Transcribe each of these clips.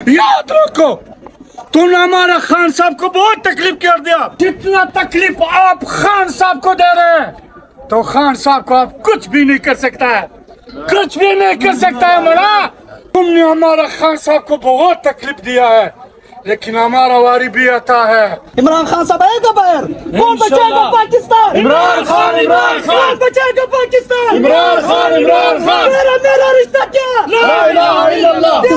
याद रखो, तुमने हमारा खान साहब को बहुत तकलीफ कर दिया। जितना तकलीफ आप खान साहब को दे रहे हैं, तो खान साहब को आप कुछ भी नहीं कर सकता है, कुछ भी नहीं कर सकता है। मरा तुमने हमारा खान साहब को बहुत तकलीफ दिया है, लेकिन हमारा वारी भी आता है। इमरान खान साहब आएगा बाहर, कौन बचाएगा पाकिस्तान? इमरान खान, इमरान खान, कौन बचाएगा पाकिस्तान? इमरान खान, इमरान खान। मेरा रिश्ता क्या?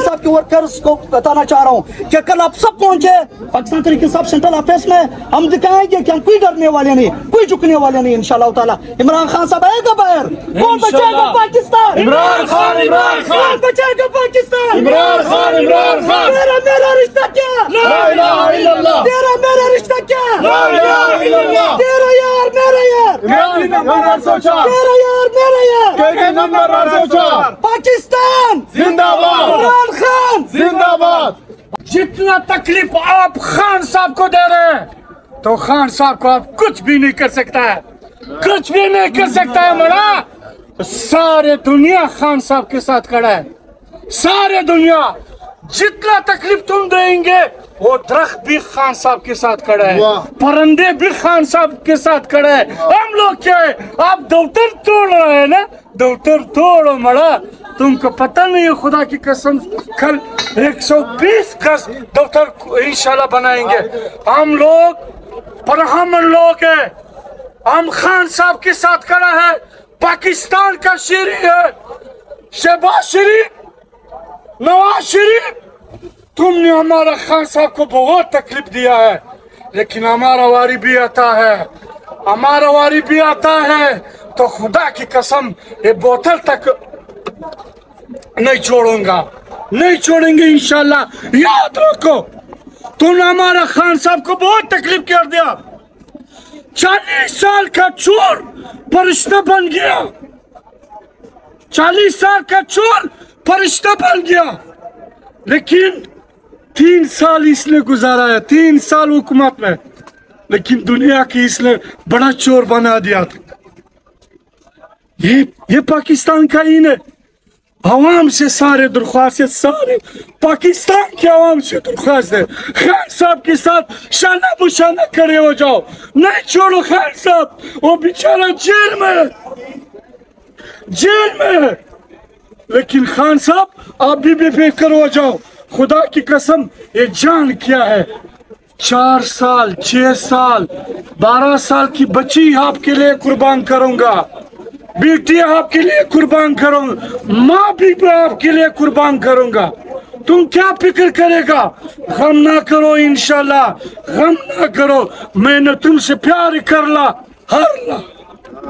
साहब के वर्कर्स को बताना चाह रहा हूँ कि कल आप सब पहुंचे पाकिस्तान तरीके साहब सेंट्रल ऑफिस में, हम दिखाएंगे कि हम कोई डरने वाले नहीं, कोई झुकने वाले नहीं इंशाल्लाह ताला। इमरान खान साहब आएगा बाहर, कौन बचाएगा पाकिस्तान? इमरान खान, इमरान खान, कौन बचाएगा पाकिस्तान? इमरान खान, इमरान खान। मेरा रिश्ता क्या? तेरा मेरा रिश्ता क्या? तेरा यार मेरा यार, तेरा यार मेरा यार। पाकिस्तान जिंदाबाद, इमरान खान जिंदाबाद। जितना तकलीफ आप खान साहब को दे रहे हैं, तो खान साहब को आप कुछ भी नहीं कर सकता है, कुछ भी नहीं कर सकता है। मरा सारे दुनिया खान साहब के साथ खड़ा है, सारे दुनिया। जितना तकलीफ तुम देंगे, वो दरख्त भी खान साहब के साथ खड़ा है, परिंदे भी खान साहब के साथ खड़ा है। हम लोग क्या है, आप दफ्तर तोड़ रहे हैं ना, दफ्तर तोड़ो। मरा तुमको पता नहीं है, खुदा की कसम कल 120 गज दफ्तर इंशाल्लाह बनाएंगे। हम लोग ब्राह्मण लोग हैं, हम खान साहब के साथ खड़ा है। पाकिस्तान का शेर है शहबाज शरीफ, नवाज शरीफ। तुमने हमारा खान साहब को बहुत तकलीफ दिया है, लेकिन हमारा वारी भी आता है, हमारा वारी भी आता है। तो खुदा की कसम ये बोतल तक नहीं छोड़ूंगा, नहीं छोड़ेंगे इंशाल्लाह। याद रखो, तुमने हमारा खान साहब को बहुत तकलीफ कर दिया। 40 साल का चोर फरिश्ता बन गया, 40 साल का चोर फरिश्ता बन गया। लेकिन 3 साल इसने गुजारा है, 3 साल हुकूमत में, लेकिन दुनिया की इसने बड़ा चोर बना दिया था। ये पाकिस्तान का ही है। आवाम से सारे दरख्वास्त है, सारे पाकिस्तान के आवाम से दरख्वास्त है, खान साहब के साथ शाना बुशाना खड़े हो जाओ, नहीं छोड़ो खान साहब। वो बेचारा जेल में है, जेल में है, लेकिन खान साहब आप भी बेफिक्र हो जाओ। खुदा की कसम ये जान क्या है, 4 साल 6 साल 12 साल की बच्ची आपके लिए कुर्बान करूंगा, बेटी आपके लिए कुर्बान करूंगा, माँ भी आपके लिए कुर्बान करूंगा। तुम क्या फिक्र करेगा? गम ना करो, इंशाल्लाह गम ना करो। मैंने तुमसे प्यार कर ला, हर ला।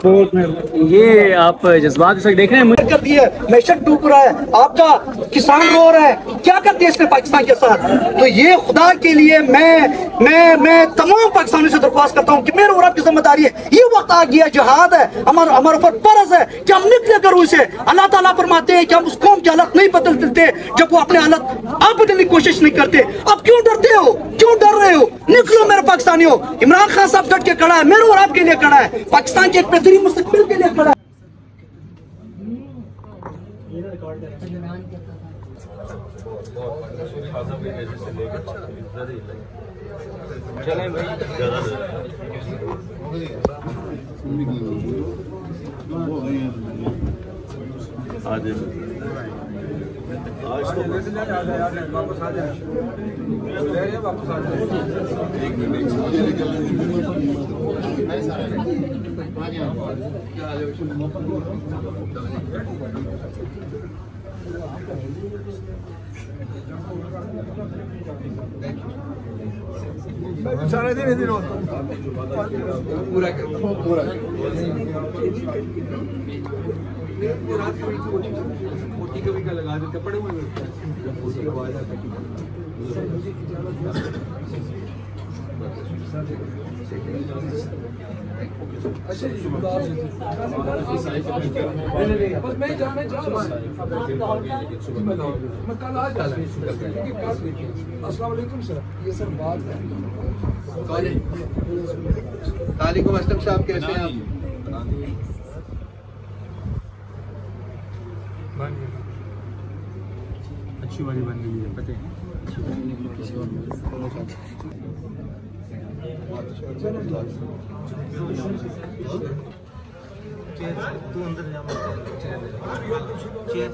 ये आप जज्बात देख रहे हैं, मुझे कर दिए, मैशत डूब रहा है, आपका किसान रो रहा है, क्या कर दिया इसने पाकिस्तान के साथ? तो ये खुदा के लिए मैं तमाम पाकिस्तानियों से दरख्वास्त करता हूँ कि मेरे और आपकी जिम्मेदारी है। ये वक्त आ गया, जिहाद है, हमारे ऊपर फर्ज है कि हम निकले करूँ से। अल्लाह ताला फरमाते हैं कि हम उस कौम की हालत नहीं बदल देते जब वो अपने हालत आप बदलने की कोशिश नहीं करते। अब क्यों डरते हो, क्यों डर रहे हो? निकलो मेरे पाकिस्तानियों। इमरान खान साहब डट के खड़ा है, मेरे और आपके लिए खड़ा है, पाकिस्तान के एक बेहतरीन मुस्तकबिल के लिए खड़ा है। आज तो वापस आ जाए, वापस आ जाए। एक मिनट सारा दिन पूरा रात मोती कभी का लगा देते पड़े हुए आवाज अच्छा बस मैं जाना चाह रहा मैं कल आ जा अस्सलाम वालेकुम सर। ये सर बात है वालेकुम अस्सलाम साहब, कैसे हैं आप? अच्छी वाली बन गई है, पता है। तू अंदर जा चेयर